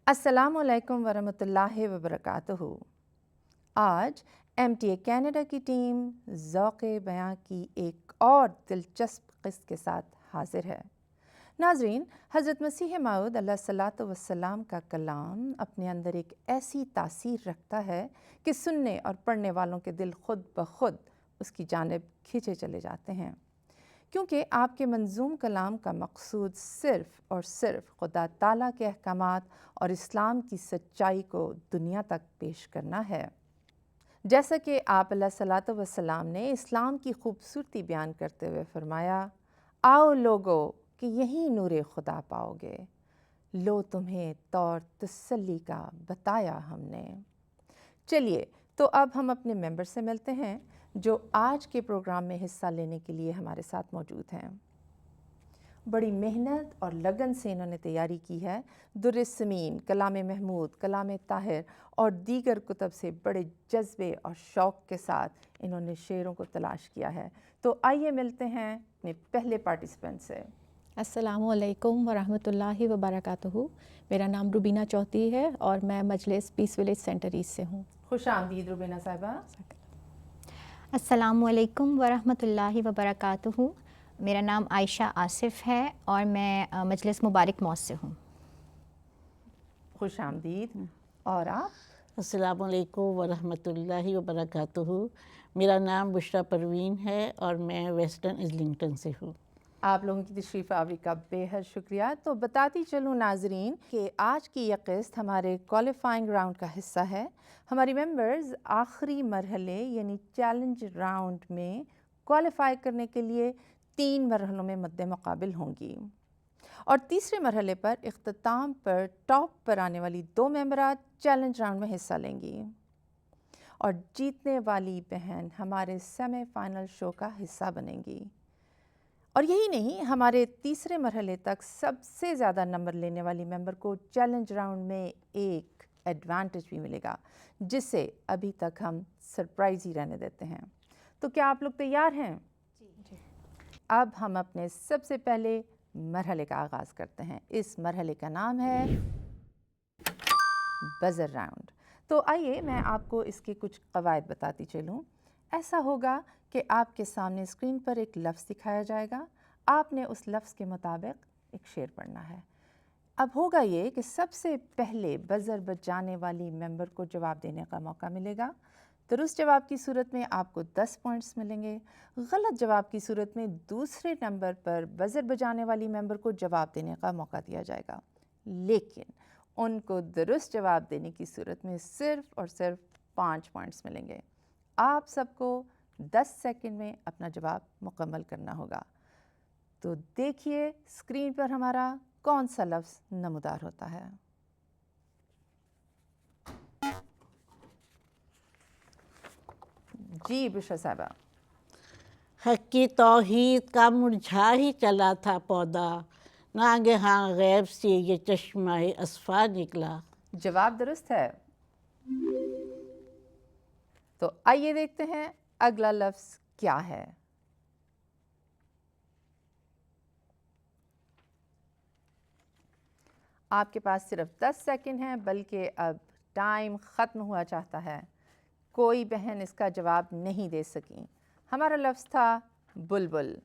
अस्सलामु अलैकुम वरहमतुल्लाहि वबरकातुहू। आज MTA कनाडा की टीम ज़ौक़ बयां की एक और दिलचस्प क़िस्त के साथ हाज़िर है। नाज़रीन, हज़रत मसीह मऊद अलैहिस्सलातु वस्सलाम का कलाम अपने अंदर एक ऐसी तासीर रखता है कि सुनने और पढ़ने वालों के दिल खुद ब खुद उसकी जानिब खींचे चले जाते हैं, क्योंकि आपके मंजूम कलाम का मकसूद सिर्फ़ और सिर्फ़ खुदा ताला के अहकामात और इस्लाम की सच्चाई को दुनिया तक पेश करना है। जैसा कि आप अलैहिस्सलातु वस्सलाम ने इस्लाम की खूबसूरती बयान करते हुए फरमाया, आओ लोगो कि यहीं नूरे खुदा पाओगे, लो तुम्हें तौर तसल्ली का बताया हमने। चलिए, तो अब हम अपने मेंबर से मिलते हैं जो आज के प्रोग्राम में हिस्सा लेने के लिए हमारे साथ मौजूद हैं। बड़ी मेहनत और लगन से इन्होंने तैयारी की है। दुर्र समीन, कलाम महमूद, कलाम ताहिर और दीगर कुतब से बड़े जज्बे और शौक़ के साथ इन्होंने शेरों को तलाश किया है। तो आइए मिलते हैं अपने पहले पार्टिसिपेंट से। अस्सलामु अलैकुम वरहमतुल्लाहि वबरकातुहू। मेरा नाम रुबीना चौधरी है और मैं मजलिस पीस विलेज सेंटर ईस्ट से हूँ। खुश आमदीद रुबीना साहिबा। अस्सलामु अलैकुम वरहमतुल्लाहि वबरकातुहू। मेरा नाम आयशा आसिफ़ है और मैं मजलिस मुबारक मौज से हूँ। खुश आमदीद। और आप? अस्सलामु अलैकुम वरहमतुल्लाहि वबरकातुहू। मेरा नाम बुशरा परवीन है और मैं वेस्टर्न इज़लिंगटन से हूँ। आप लोगों की तशरीफ़ आवी का बेहद शुक्रिया। तो बताती चलूँ नाजरीन कि आज की यह क़िस्त हमारे क्वालिफाइंग राउंड का हिस्सा है। हमारी मेंबर्स आखिरी मरहले यानी चैलेंज राउंड में क्वालिफाई करने के लिए 3 मरहलों में मद्दे मुकाबिल होंगी और तीसरे मरहले पर इख्तिताम पर टॉप पर आने वाली 2 मेंबरात चैलेंज राउंड में हिस्सा लेंगी और जीतने वाली बहन हमारे सेमीफाइनल शो का हिस्सा बनेंगी। और यही नहीं, हमारे तीसरे मरहले तक सबसे ज़्यादा नंबर लेने वाली मेंबर को चैलेंज राउंड में एक एडवांटेज भी मिलेगा, जिसे अभी तक हम सरप्राइज़ ही रहने देते हैं। तो क्या आप लोग तैयार हैं? जी। अब हम अपने सबसे पहले मरहले का आगाज़ करते हैं। इस मरहले का नाम है बज़र राउंड। तो आइए मैं आपको इसके कुछ कवायद बताती चलूँ। ऐसा होगा कि आपके सामने स्क्रीन पर एक लफ्ज़ दिखाया जाएगा, आपने उस लफ्ज़ के मुताबिक एक शेर पढ़ना है। अब होगा ये कि सबसे पहले बज़र बजाने वाली मेंबर को जवाब देने का मौका मिलेगा। दुरुस्त जवाब की सूरत में आपको 10 पॉइंट्स मिलेंगे। गलत जवाब की सूरत में दूसरे नंबर पर बज़र बजाने वाली मेंबर को जवाब देने का मौका दिया जाएगा, लेकिन उनको दुरुस्त जवाब देने की सूरत में सिर्फ़ और सिर्फ 5 पॉइंट्स मिलेंगे। आप सबको 10 सेकंड में अपना जवाब मुकम्मल करना होगा। तो देखिए स्क्रीन पर हमारा कौन सा लफ्ज़ नमूदार होता है। जी बुशरा साहिबा। हक़ की तौहीद का मुरझा ही चला था पौधा, नागहां गैब से ये चश्मा-ए अस्फ़ा निकला। जवाब दुरुस्त है। तो आइए देखते हैं अगला लफ्ज़ क्या है। आपके पास सिर्फ 10 सेकंड हैं, बल्कि अब टाइम ख़त्म हुआ चाहता है। कोई बहन इसका जवाब नहीं दे सकी। हमारा लफ्ज़ था बुलबुल।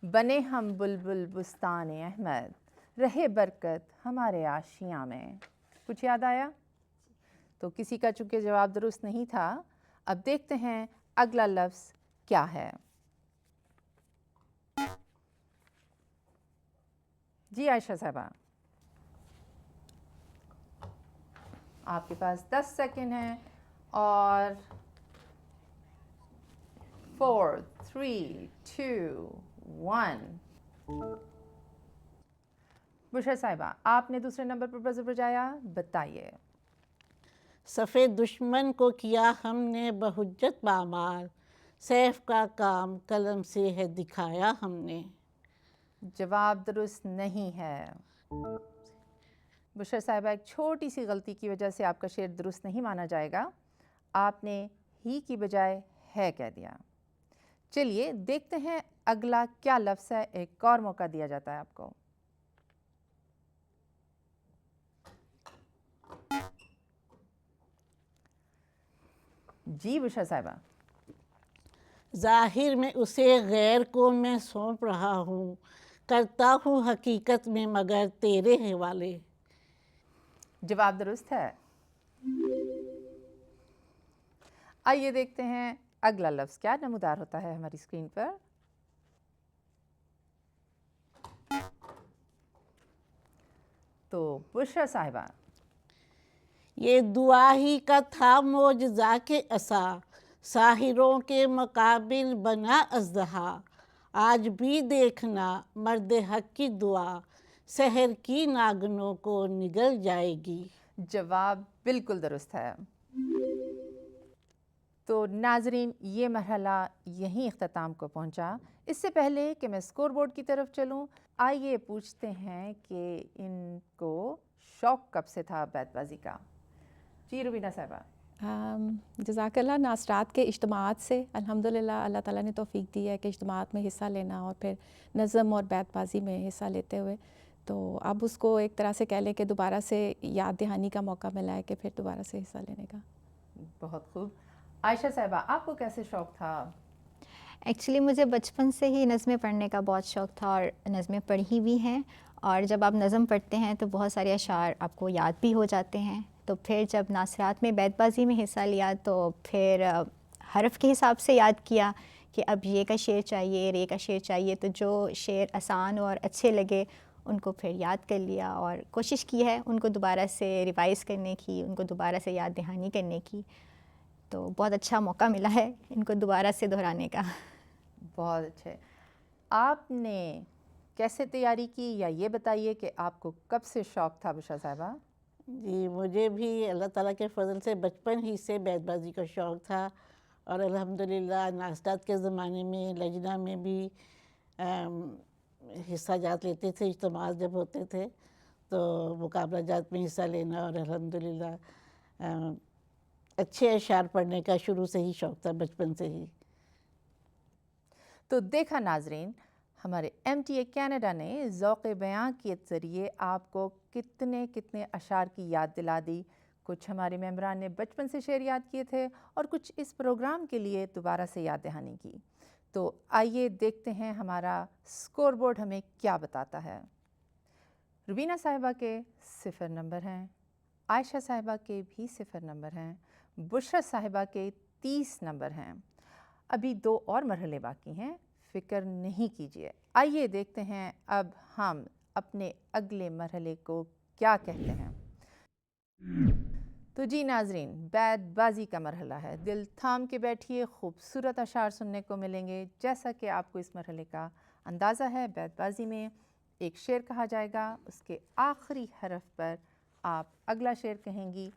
बने हम बुलबुल बुस्तान अहमद, रहे बरकत हमारे आशियाँ में। कुछ याद आया? तो किसी का चूँकि जवाब दुरुस्त नहीं था। अब देखते हैं अगला लफ्ज़ क्या है। जी आयशा साहिबा, आपके पास 10 सेकंड हैं और 4, 3, 2, 1। बुशरा साहिबा, आपने दूसरे नंबर पर बज़र बजाया, बताइए। सफ़े दुश्मन को किया हमने बहुज्जत पामाल, सैफ का काम कलम से है दिखाया हमने। जवाब दुरुस्त नहीं है। बुशरा साहिबा, एक छोटी सी गलती की वजह से आपका शेर दुरुस्त नहीं माना जाएगा। आपने ही की बजाय है कह दिया। चलिए देखते हैं अगला क्या लफ्ज़ है। एक और मौका दिया जाता है आपको। جی بشرا صاحبہ. ظاہر میں اسے غیر کو میں سونپ رہا ہوں، کرتا ہوں حقیقت میں مگر تیرے حوالے. جواب درست ہے. آئیے دیکھتے ہیں اگلا لفظ کیا نمودار ہوتا ہے ہماری اسکرین پر. تو بشرا صاحبہ. یہ دعا ہی کا تھا معجزہ کے عصا، ساحروں کے مقابل بنا اژدہا. آج بھی دیکھنا مرد حق کی دعا، سحر کی ناگنوں کو نگل جائے گی. جواب بالکل درست ہے. تو ناظرین یہ مرحلہ یہیں اختتام کو پہنچا. اس سے پہلے کہ میں اسکور بورڈ کی طرف چلوں، آئیے پوچھتے ہیں کہ ان کو شوق کب سے تھا بیت بازی کا. جی روبینہ صاحبہ. جزاک اللہ. ناصرات کے اجتماعات سے الحمدللہ اللہ تعالیٰ نے توفیق دی ہے کہ اجتماعات میں حصہ لینا اور پھر نظم اور بیت بازی میں حصہ لیتے ہوئے، تو اب اس کو ایک طرح سے کہہ لیں کہ دوبارہ سے یاد دہانی کا موقع ملا ہے کہ پھر دوبارہ سے حصہ لینے کا. بہت خوب. عائشہ صاحبہ آپ کو کیسے شوق تھا؟ ایکچولی مجھے بچپن سے ہی نظمیں پڑھنے کا بہت شوق تھا اور نظمیں پڑھی بھی ہیں، اور جب آپ نظم پڑھتے ہیں تو بہت سارے اشعار آپ کو یاد بھی ہو جاتے ہیں. تو پھر جب ناصرات میں بیت بازی میں حصہ لیا تو پھر حرف کے حساب سے یاد کیا کہ اب یہ کا شعر چاہیے، رے کا شعر چاہیے، تو جو شعر آسان اور اچھے لگے ان کو پھر یاد کر لیا اور کوشش کی ہے ان کو دوبارہ سے ریوائز کرنے کی، ان کو دوبارہ سے یاد دہانی کرنے کی. تو بہت اچھا موقع ملا ہے ان کو دوبارہ سے دہرانے کا. بہت اچھے. آپ نے کیسے تیاری کی، یا یہ بتائیے کہ آپ کو کب سے شوق تھا بشرا صاحبہ؟ جی مجھے بھی اللہ تعالیٰ کے فضل سے بچپن ہی سے بیت بازی کا شوق تھا، اور الحمدللہ ناصرات کے زمانے میں لجنہ میں بھی حصہ جات لیتے تھے. اجتماعات جب ہوتے تھے تو مقابلہ جات میں حصہ لینا، اور الحمدللہ اچھے اشعار پڑھنے کا شروع سے ہی شوق تھا، بچپن سے ہی. تو دیکھا ناظرین، ہمارے MTA کینیڈا نے ذوق بیاں کے ذریعے آپ کو کتنے اشعار کی یاد دلا دی. کچھ ہمارے ممبران نے بچپن سے شعر یاد کیے تھے اور کچھ اس پروگرام کے لیے دوبارہ سے یاد دہانی کی. تو آئیے دیکھتے ہیں ہمارا اسکور بورڈ ہمیں کیا بتاتا ہے. روبینہ صاحبہ کے 0 نمبر ہیں، عائشہ صاحبہ کے بھی 0 نمبر ہیں، بشرا صاحبہ کے 30 نمبر ہیں. ابھی 2 اور مرحلے باقی ہیں، فکر نہیں کیجیے. آئیے دیکھتے ہیں اب ہم اپنے اگلے مرحلے کو کیا کہتے ہیں. تو جی ناظرین، بیت بازی کا مرحلہ ہے. دل تھام کے بیٹھیے، خوبصورت اشعار سننے کو ملیں گے. جیسا کہ آپ کو اس مرحلے کا اندازہ ہے، بیت بازی میں ایک شعر کہا جائے گا، اس کے آخری حرف پر آپ اگلا شعر کہیں گی.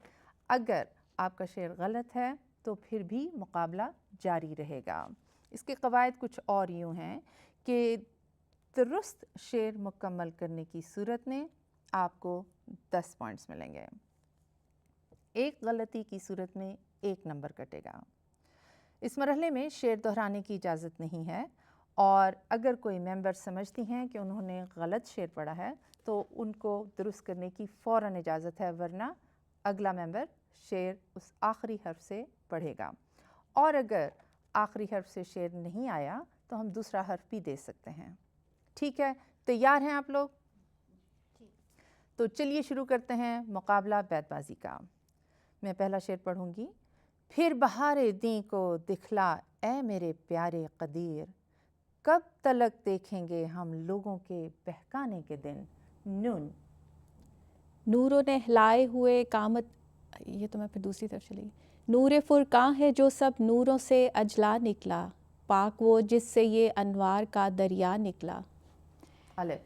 اگر آپ کا شعر غلط ہے تو پھر بھی مقابلہ جاری رہے گا. اس کے قواعد کچھ اور یوں ہیں کہ درست شعر مکمل کرنے کی صورت میں آپ کو 10 پوائنٹس ملیں گے. ایک غلطی کی صورت میں 1 نمبر کٹے گا. اس مرحلے میں شعر دہرانے کی اجازت نہیں ہے، اور اگر کوئی ممبر سمجھتی ہیں کہ انہوں نے غلط شعر پڑھا ہے تو ان کو درست کرنے کی فوراً اجازت ہے، ورنہ اگلا ممبر شعر اس آخری حرف سے پڑھے گا. اور اگر آخری حرف سے شعر نہیں آیا تو ہم دوسرا حرف بھی دے سکتے ہیں. ٹھیک ہے، تیار ہیں آپ لوگ؟ تو چلیے شروع کرتے ہیں مقابلہ بیت بازی کا. میں پہلا شعر پڑھوں گی. پھر بہار دیں کو دکھلا اے میرے پیارے قدیر، کب تلک دیکھیں گے ہم لوگوں کے بہکانے کے دن. نون. نوروں نے ہلائے ہوئے قامت، یہ تو میں پھر دوسری طرف چلی گئی. نور فرقاں ہے جو سب نوروں سے اجلا نکلا، پاک وہ جس سے یہ انوار کا دریا نکلا. الف.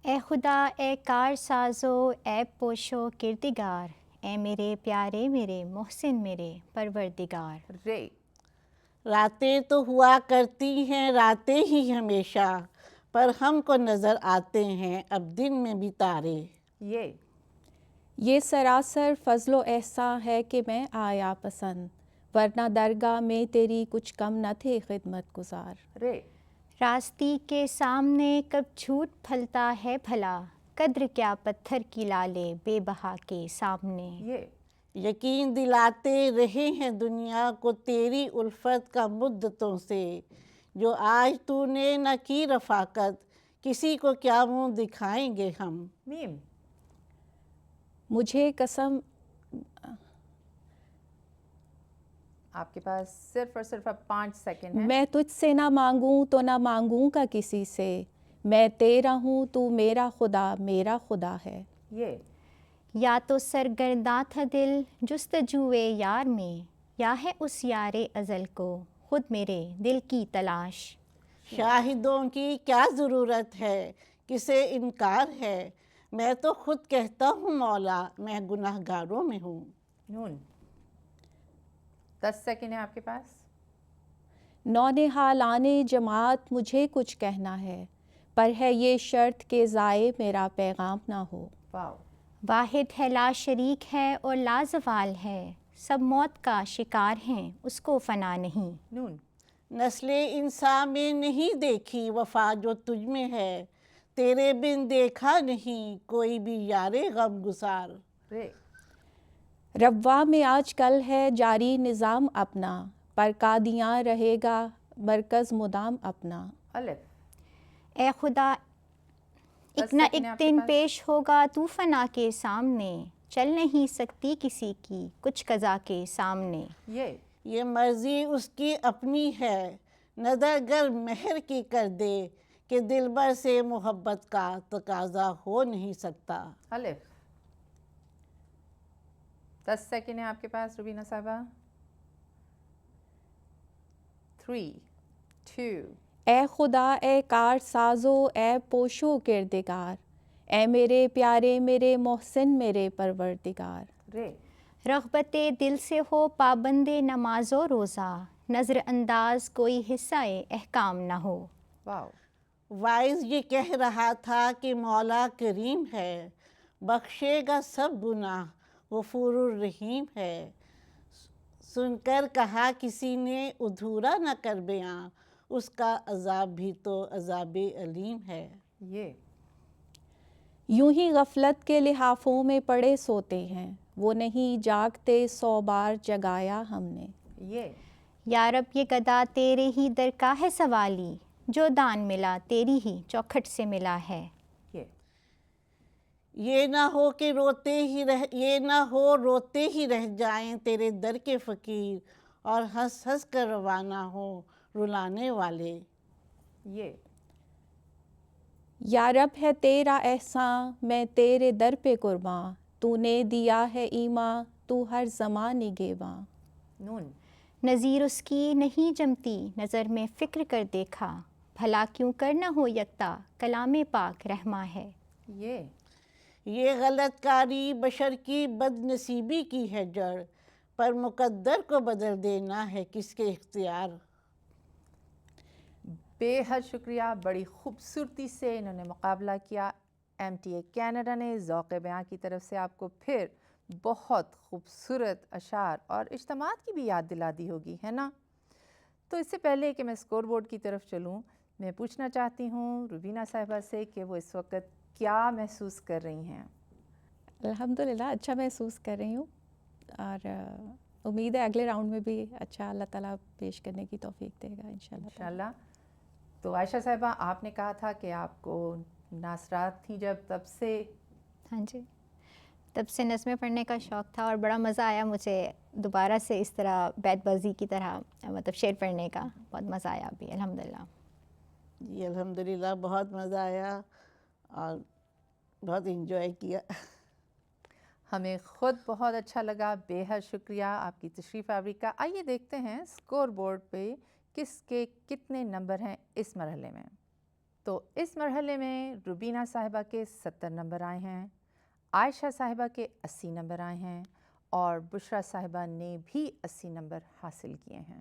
اے خدا، اے کار سازو، اے پوشو کردگار، اے میرے پیارے، میرے محسن، میرے پروردگار. رے. راتیں تو ہوا کرتی ہیں راتیں ہی ہمیشہ، پر ہم کو نظر آتے ہیں اب دن میں بھی تارے. یہ سراسر فضل و احسان ہے کہ میں آیا پسند، ورنہ درگاہ میں تیری کچھ کم نہ تھے خدمت گزار. رے. راستی کے سامنے کب جھوٹ پھلتا ہے بھلا، قدر کیا پتھر کی لالے بے بہا کے سامنے. یقین دلاتے رہے ہیں دنیا کو تیری الفت کا مدتوں سے، جو آج تو نے نہ کی رفاقت، کسی کو کیا منہ دکھائیں گے ہم۔ میم، مجھے قسم آپ کے پاس صرف اور صرف اب 5 سیکنڈ ہیں۔ میں تجھ سے نہ مانگوں تو نہ مانگوں گا کسی سے، میں تیرا ہوں تو میرا خدا ہے۔ یہ یا تو سرگرداں تھا دل جستجوئے یار میں، یا ہے اس یار ازل کو خود میرے دل کی تلاش۔ شاہدوں کی کیا ضرورت ہے، کسے انکار ہے، میں تو خود کہتا ہوں مولا میں گناہ گاروں میں ہوں۔ نون، 10 سیکنڈ ہے آپ کے پاس۔ نونہالان جماعت مجھے کچھ کہنا ہے، پر ہے یہ شرط کہ ضائع میرا پیغام نہ ہو۔ واو، واحد ہے لا شریک ہے اور لازوال ہے، سب موت کا شکار ہیں اس کو فنا نہیں۔ نون، نسل انسان میں نہیں دیکھی وفا جو تجھ میں ہے، تیرے بن دیکھا نہیں کوئی بھی یار غم گسار۔ رے، روا میں آج کل ہے جاری نظام اپنا، پر قادیاں رہے گا مرکز مدام اپنا۔ الف، اے خدا ایک 10 نہ سیکنڈ ایک ہے آپ کے دن پاس۔ پیش ہوگا تو فنا کے سامنے، چل نہیں سکتی کسی کی کچھ قضا کے سامنے۔ یہ مرضی اس کی اپنی ہے، نظر گر مہر کی کر دے، کہ دلبر سے محبت کا تقاضا ہو نہیں سکتا۔ الف، 10 سیکنڈ ہے آپ کے پاس روبینہ صاحبہ۔ 3، 2، اے خدا اے کار سازو اے پوشو کردگار، اے میرے پیارے میرے محسن میرے پروردگار۔ رے، رغبت دل سے ہو پابند نماز و روزہ، نظر انداز کوئی حصہ احکام نہ ہو۔ واو، وائز یہ کہہ رہا تھا کہ مولا کریم ہے، بخشے گا سب گناہ غفور الرحیم ہے، سن کر کہا کسی نے ادھورا نہ کر بیاں، اس کا عذاب بھی تو عذاب علیم ہے۔ یہ یوں ہی غفلت کے لحافوں میں پڑے سوتے ہیں، وہ نہیں جاگتے 100 بار جگایا ہم نے۔ یا رب یہ گدا تیرے ہی در کا ہے سوالی، جو دان ملا تیری ہی چوکھٹ سے ملا ہے۔ یہ نہ ہو روتے ہی رہ جائیں تیرے در کے فقیر، اور ہنس ہنس کر روانہ ہوں رلانے والے۔ یا رب ہے تیرا احسان میں تیرے در پہ قرباں، تو نے دیا ہے ایمان تو ہر زمان نگہباں۔ نون، نظیر اس کی نہیں جمتی نظر میں فکر کر دیکھا، بھلا کیوں کرنا ہو یکتا کلام پاک رحماں ہے۔ یہ غلط کاری بشر کی بد نصیبی کی ہے جڑ، پر مقدر کو بدل دینا ہے کس کے اختیار۔ بے حد شکریہ، بڑی خوبصورتی سے انہوں نے مقابلہ کیا۔ MTA کینیڈا نے ذوق بیاں کی طرف سے آپ کو پھر بہت خوبصورت اشعار اور اجتماعات کی بھی یاد دلا دی ہوگی، ہے نا؟ تو اس سے پہلے کہ میں اسکور بورڈ کی طرف چلوں، میں پوچھنا چاہتی ہوں روبینہ صاحبہ سے کہ وہ اس وقت کیا محسوس کر رہی ہیں؟ الحمدللہ اچھا محسوس کر رہی ہوں، اور امید ہے اگلے راؤنڈ میں بھی اچھا اللہ تعالیٰ پیش کرنے کی توفیق دے گا انشاءاللہ۔ انشاءاللہ۔ تو عائشہ صاحبہ، آپ نے کہا تھا کہ آپ کو ناصرات تھیں جب، تب سے؟ ہاں جی، تب سے نظمیں پڑھنے کا شوق تھا، اور بڑا مزہ آیا مجھے دوبارہ سے اس طرح بیت بازی کی طرح مطلب شعر پڑھنے کا، بہت مزہ آیا ابھی الحمدللہ۔ جی الحمدللہ بہت مزہ آیا اور بہت انجوائے کیا۔ ہمیں خود بہت اچھا لگا، بے حد شکریہ آپ کی تشریف آوری کا۔ آئیے دیکھتے ہیں اسکور بورڈ پہ کس کے کتنے نمبر ہیں اس مرحلے میں۔ تو اس مرحلے میں روبینہ صاحبہ کے 70 نمبر آئے ہیں، عائشہ صاحبہ کے 80 نمبر آئے ہیں، اور بشریٰ صاحبہ نے بھی 80 نمبر حاصل کیے ہیں۔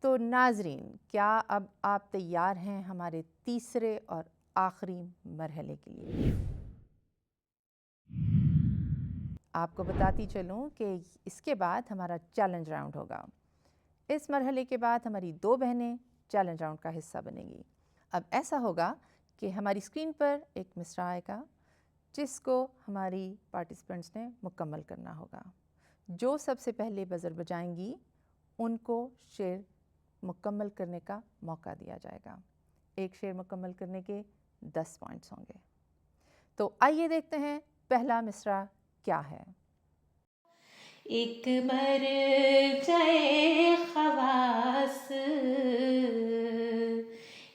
تو ناظرین، کیا اب آپ تیار ہیں ہمارے تیسرے اور آخری مرحلے کے لیے؟ آپ کو بتاتی چلوں کہ اس کے بعد ہمارا چیلنج راؤنڈ ہوگا۔ اس مرحلے کے بعد ہماری 2 بہنیں چیلنج راؤنڈ کا حصہ بنیں گی۔ اب ایسا ہوگا کہ ہماری اسکرین پر ایک مصرع آئے گا، जिसको हमारी पार्टिसिपेंट्स ने मुकम्मल करना होगा। जो सबसे पहले बज़र बजाएंगी उनको शेर मुकम्मल करने का मौका दिया जाएगा। एक शेर मुकम्मल करने के 10 पॉइंट्स होंगे। तो आइए देखते हैं पहला मिसरा क्या है। एक बार जाए खवास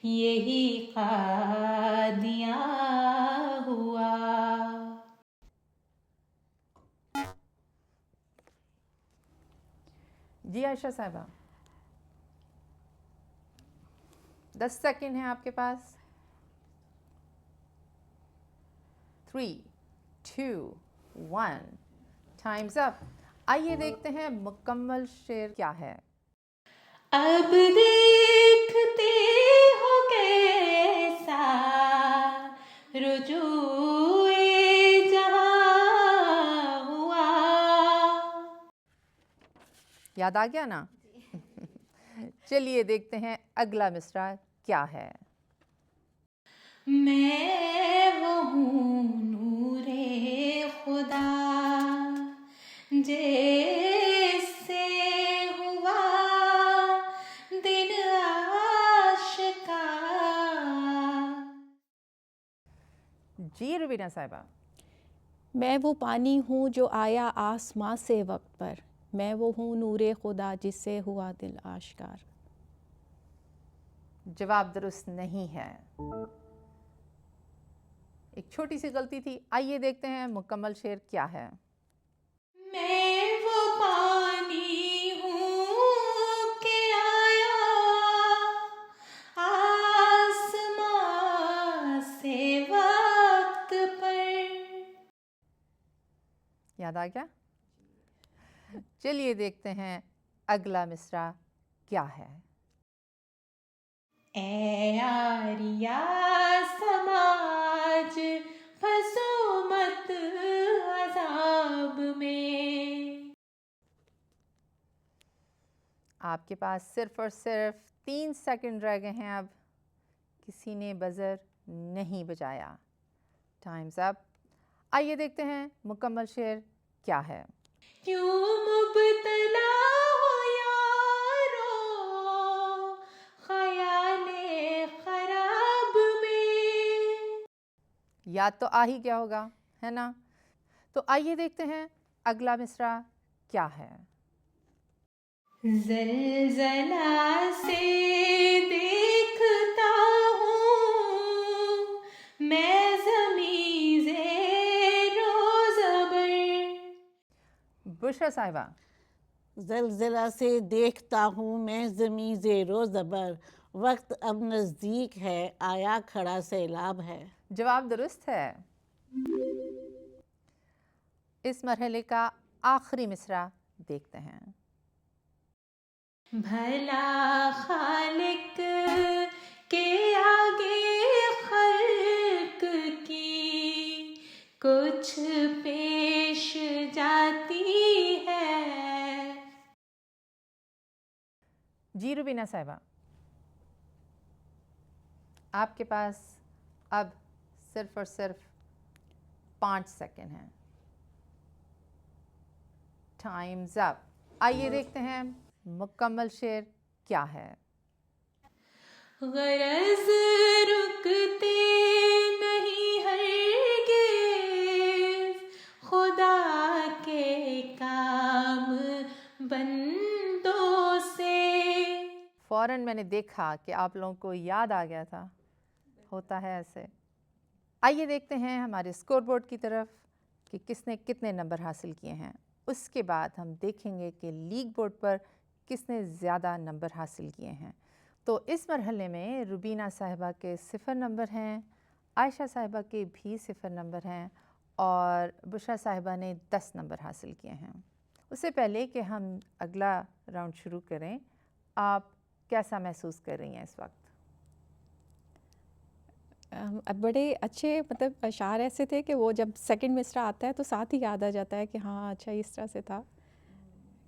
यही कादियाँ हुआ। जी आयशा साहिबा, 10 सेकंड हैं आपके पास। 3, 2, 1, टाइम्स अप। आइए देखते हैं मुकम्मल शेर क्या है। अब देखते हो कैसा रुजूए जहाँ हुआ। याद आ गया ना? चलिए देखते हैं अगला मिसरा क्या है। मैं वो हूँ नूरे खुदा जैसे हुआ दिन आशिका। जी रुबीना साहिबा। मैं वो पानी हूँ जो आया आसमां से वक्त पर, मैं वो हूँ नूरे खुदा जिससे हुआ दिल आश्कार। जवाब दुरुस्त नहीं है, एक छोटी सी गलती थी। आइए देखते हैं मुकम्मल शेर क्या है। मैं वो पानी हूँ कि आया आसमां से वक्त पर। याद आ गया? चलिए देखते हैं अगला मिसरा क्या है। ए आरिया समाज फंसो मत अजाब में। आपके पास सिर्फ और सिर्फ 3 सेकंड रह गए हैं। अब किसी ने बज़र नहीं बजाया। Times up. आइए देखते हैं मुकम्मल शेर क्या है। क्यों मुब्तला हो यारो ख्याले खराब में। याद तो आ ही गया होगा, है ना? तो आइए देखते हैं अगला मिसरा क्या है। ज़लज़ला से देखता हूँ मैं ज़मीं ज़ेरो ज़बर। बुशरा साहिबा। ज़लज़ला से देखता हूँ मैं ज़मीं ज़ेरो ज़बर, वक्त अब नज़दीक है आया खड़ा सैलाब है। जवाब दुरुस्त है। इस मरहले का आखिरी मिसरा देखते हैं। भला खालिक के आगे खल्क की कुछ पेश जाती है। जी रुबीना साहिबा, आपके पास अब सिर्फ और सिर्फ 5 सेकंड हैं। Times up. आइए देखते हैं मुकम्मल शेर क्या है। गरज रुकते नहीं हरगिज़ खुदा के काम बंदों से। फ़ौरन मैंने देखा कि आप लोगों को याद आ गया था। होता है ऐसे। आइए देखते हैं हमारे स्कोर बोर्ड की तरफ कि किसने कितने नंबर हासिल किए हैं। उसके बाद हम देखेंगे कि लीग बोर्ड पर किसने ज़्यादा नंबर हासिल किए हैं। तो इस मरहले में रुबीना साहिबा के 0 नंबर हैं, आयशा साहिबा के भी 0 नंबर हैं और बुशरा साहिबा ने 10 नंबर हासिल किए हैं। उससे पहले कि हम अगला राउंड शुरू करें, आप कैसा महसूस कर रही हैं इस वक्त? अब बड़े अच्छे मतलब अशार ऐसे थे कि वो जब सेकंड मिसरा आता है तो साथ ही याद आ जाता है कि हाँ अच्छा इस तरह से था।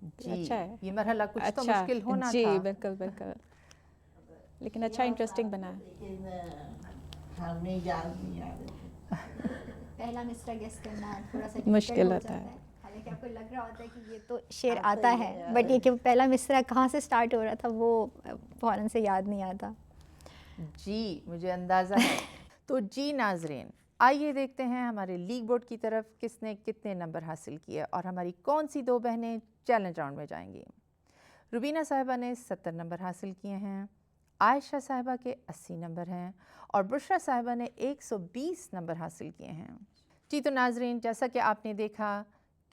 जी, अच्छा है, ये मरहला कुछ तो अच्छा मुश्किल होना जी था। बिल्कुल बिल्कुल, लेकिन अच्छा इंटरेस्टिंग बना है। लेकिन हमें याद नहीं आ रही। पहला मिसरा गेस करना थोड़ा सा मुश्किल difficult हो होता जाता है। हालांकि आपको लग रहा होता है कि ये तो शेर आता है, बट ये कि पहला मिसरा कहाँ से स्टार्ट हो रहा था वो फ़ौरन से याद नहीं आता। जी, मुझे अंदाज़ा है। तो जी नाज़रीन, आइए देखते हैं हमारे लीग बोर्ड की तरफ किसने कितने नंबर हासिल किए और हमारी कौन सी दो बहनें चैलेंज राउंड में जाएंगी। रुबीना साहिबा ने 70 नंबर हासिल किए हैं, आयशा साहिबा के 80 नंबर हैं और बुशरा साहिबा ने 120 नंबर हासिल किए हैं। जी तो नाज़रीन, जैसा कि आपने देखा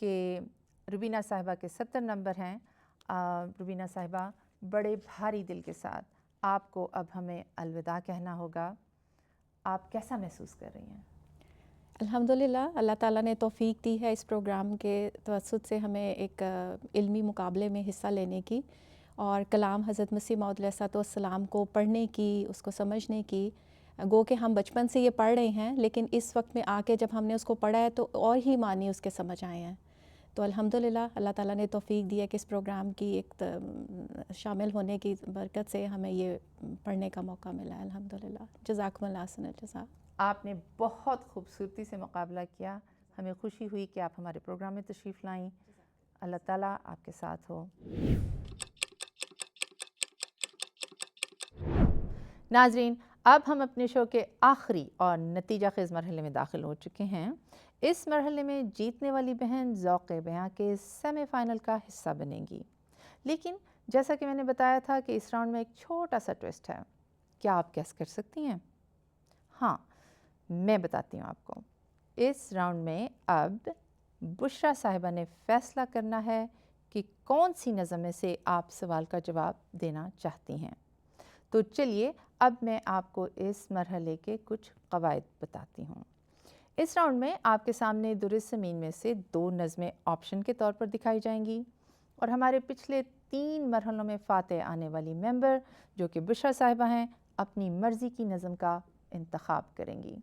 कि रुबीना साहिबा के 70 नंबर हैं, रुबीना साहिबा बड़े भारी दिल के साथ आपको अब हमें अलविदा कहना होगा। आप कैसा महसूस कर रही हैं? अल्हम्दुलिल्लाह, अल्लाह ताला ने तौफ़ीक दी है इस प्रोग्राम के तवस्सुत से हमें एक इल्मी मुकाबले में हिस्सा लेने की और कलाम हज़रत मसीह मौऊद अलैहिस्सलाम को पढ़ने की, उसको समझने की। गो कि हम बचपन से ये पढ़ रहे हैं, लेकिन इस वक्त में आके जब हमने उसको पढ़ा है तो और ही मानी उसके समझ आए हैं। तो अल्हम्दुलिल्लाह, अल्लाह ताला ने तौफ़ीक दी है कि इस प्रोग्राम की शामिल होने की बरकत से हमें ये पढ़ने का मौका मिला है। अल्हम्दुलिल्लाह, जज़ाकुमुल्लाह अहसनुल जज़ा। आपने बहुत खूबसूरती से मुकाबला किया। हमें खुशी हुई कि आप हमारे प्रोग्राम में तशरीफ़ लाईं। अल्लाह ताला आपके साथ हो। नाज़रीन, अब हम अपने शो के आखिरी और नतीजा खेज़ मरहले में दाखिल हो चुके हैं। इस मरहले में जीतने वाली बहन ज़ौक़े बयां के सेमीफ़ाइनल का हिस्सा बनेंगी। लेकिन जैसा कि मैंने बताया था कि इस राउंड में एक छोटा सा ट्विस्ट है। क्या आप गेस कर सकती हैं? हाँ, मैं बताती हूँ आपको। इस राउंड में अब बुशरा साहिबा ने फ़ैसला करना है कि कौन सी नज़म में से आप सवाल का जवाब देना चाहती हैं। तो चलिए अब मैं आपको इस मरहले के कुछ कवायद बताती हूँ। इस राउंड में आपके सामने दुरुस्त ज़मीन में से 2 नज़में ऑप्शन के तौर पर दिखाई जाएंगी और हमारे पिछले 3 मरहलों में फ़ातेह आने वाली मेंबर जो कि बुशरा साहिबा हैं, अपनी मर्ज़ी की नज़म का इंतखाब करेंगी।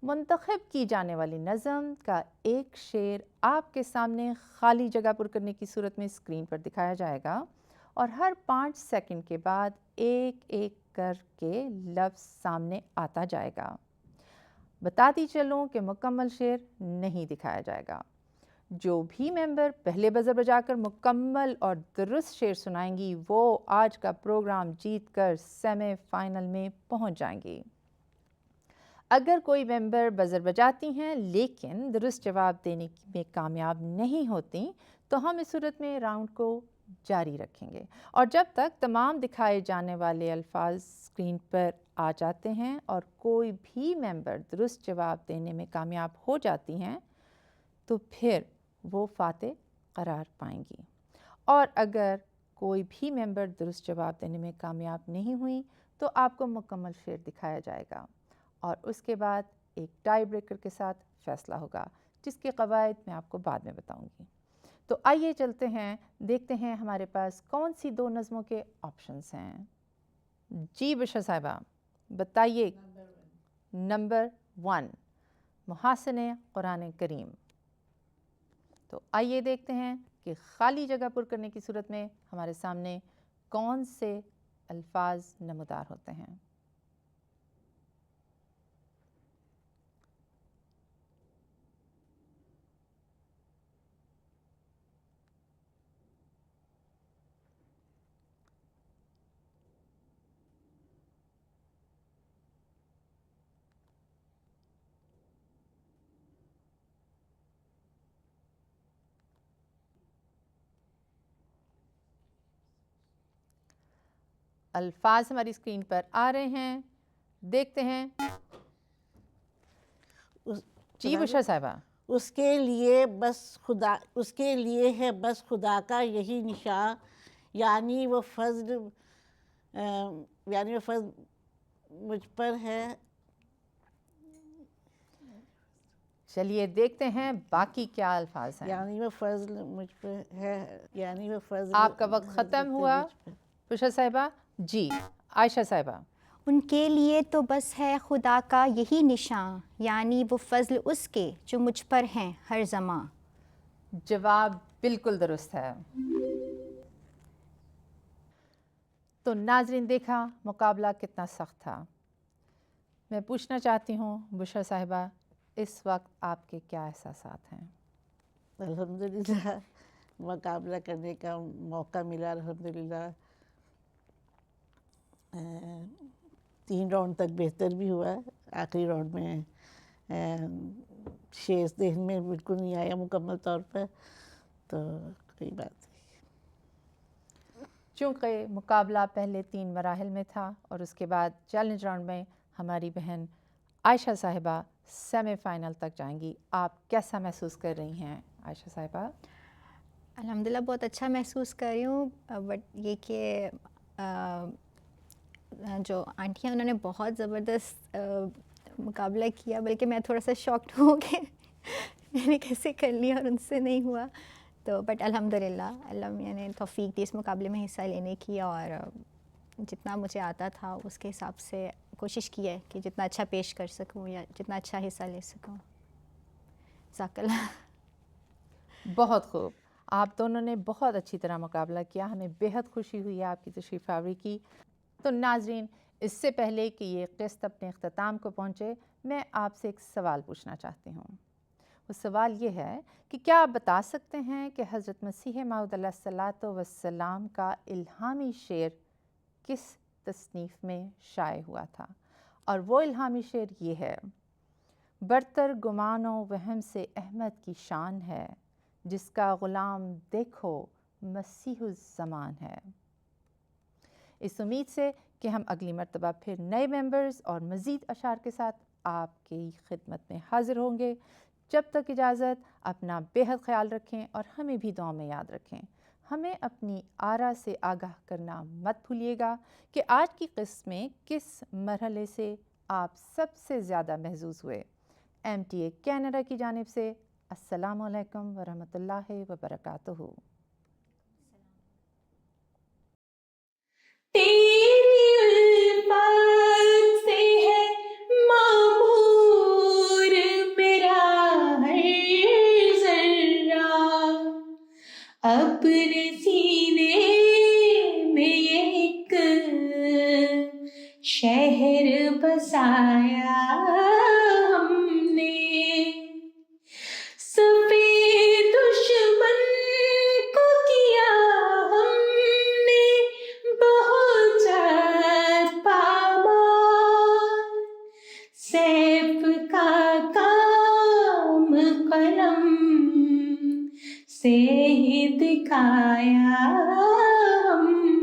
मुंतखब की जाने वाली नज़म का एक शेर आपके सामने खाली जगह पुर करने की सूरत में स्क्रीन पर दिखाया जाएगा और हर 5 सेकंड के बाद एक एक करके लफ्ज़ सामने आता जाएगा। बताती चलूँ कि मुकम्मल शेर नहीं दिखाया जाएगा। जो भी मेंबर पहले बज़र बजाकर मुकम्मल और दुरुस्त शेर सुनाएंगी वो आज का प्रोग्राम जीतकर सेमीफाइनल में पहुंच जाएंगी। अगर कोई मेंबर बज़र बजाती हैं लेकिन दुरुस्त जवाब देने में कामयाब नहीं होती तो हम इस सूरत में राउंड को जारी रखेंगे और जब तक तमाम दिखाए जाने वाले अल्फाज स्क्रीन पर आ जाते हैं और कोई भी मेंबर दुरुस्त जवाब देने में कामयाब हो जाती हैं तो फिर वो फ़ातेह करार पाएंगी और अगर कोई भी मेंबर दुरुस्त जवाब देने में कामयाब नहीं हुई तो आपको मुकम्मल शेर दिखाया जाएगा और उसके बाद एक टाई ब्रेकर के साथ फ़ैसला होगा जिसके कवायद मैं आपको बाद में बताऊंगी। तो आइए चलते हैं, देखते हैं हमारे पास कौन सी 2 नज़मों के ऑप्शंस हैं। जी बुशरा साहिबा बताइए। नंबर 1 मुहासिने कुरान करीम। तो आइए देखते हैं कि खाली जगह पुर करने की सूरत में हमारे सामने कौन से अल्फाज नमूदार होते हैं। अल्फाज हमारी स्क्रीन पर आ रहे हैं, देखते हैं। जी बुशरा साहिबा। उसके लिए है बस खुदा का यही निशान, यानी वो फज़्ल मुझ पर है। चलिए देखते हैं बाकी क्या अल्फाज हैं। यानी वो फज़्ल मुझ पर है, यानी वो फज़्ल आपका वक्त ख़त्म हुआ बुशरा साहिबा। जी आयशा साहिबा। उनके लिए तो बस है खुदा का यही निशान, यानी वो फ़ज़ल उसके जो मुझ पर हैं हर ज़मां। जवाब बिल्कुल दुरुस्त है। तो नाजरीन देखा मुकाबला कितना सख्त था। मैं पूछना चाहती हूँ बुशरा साहिबा इस वक्त आपके क्या एहसासात हैं? अल्हम्दुलिल्लाह मुकाबला करने का मौका मिला अल्हम्दुलिल्लाह। 3 राउंड तक बेहतर भी हुआ। आखिरी राउंड में शेष देह में बिल्कुल नहीं आया मुकम्मल तौर पर, तो कोई बात नहीं। चूँकि मुकाबला पहले 3 मराहिल में था और उसके बाद चैलेंज राउंड में हमारी बहन आयशा साहिबा सेमीफाइनल तक जाएंगी, आप कैसा महसूस कर रही हैं आयशा साहिबा? अल्हम्दुलिल्लाह बहुत अच्छा महसूस कर रही हूँ, बट ये कि जो आंटी हैं उन्होंने बहुत ज़बरदस्त मुकाबला किया, बल्कि मैं थोड़ा सा शॉक्ड हूँ कि मैंने कैसे कर लिया और उनसे नहीं हुआ। तो बट अल्हम्दुलिल्लाह अल्लाह मियां ने तौफीक दी इस मुकाबले में हिस्सा लेने की, और जितना मुझे आता था उसके हिसाब से कोशिश की है कि जितना अच्छा पेश कर सकूँ या जितना अच्छा हिस्सा ले सकूँ। ज़ाकल्लाह। बहुत खूब, आप दोनों ने बहुत अच्छी तरह मुकाबला किया, हमें बेहद खुशी हुई है आपकी तशरीफ़ आवरी की। तो नाजरीन, इससे पहले कि ये क़िस्त अपने अख्ताम को पहुँचे, मैं आपसे एक सवाल पूछना चाहती हूँ। वो सवाल ये है कि क्या आप बता सकते हैं कि हज़रत मसीह मऊद अलैहिस्सलातो वस्सलाम का इल्हामी शेर किस तसनीफ़ में शाये हुआ था? और वो इल्हामी शेर ये है, बरतर गुमानो वहम से अहमद की शान है, जिसका ग़ुलाम देखो मसीहुज़्ज़मान है। इस उम्मीद से कि हम अगली मर्तबा फिर नए मेंबर्स और मज़ीद अशार के साथ आपकी खिदमत में हाज़िर होंगे। जब तक इजाज़त, अपना बेहद ख्याल रखें और हमें भी दुआ में याद रखें। हमें अपनी आरा से आगाह करना मत भूलिएगा कि आज की क़िस्त में किस मरहले से आप सबसे ज़्यादा महज़ूज़ हुए। MTA कनाडा की जानिब से अस्सलामु अलैकुम वरहमतुल्लाहि वबरकातुहू। तेरी उल्फत से है मामूर मेरा हर ज़र्रा, अपने सीने में ये एक शहर बसाया हमने। सफ़ेद दुश्मन को किया हमने बहुत ज़्यादा पामार, सैफ का काम कलम से ही दिखाया हमने।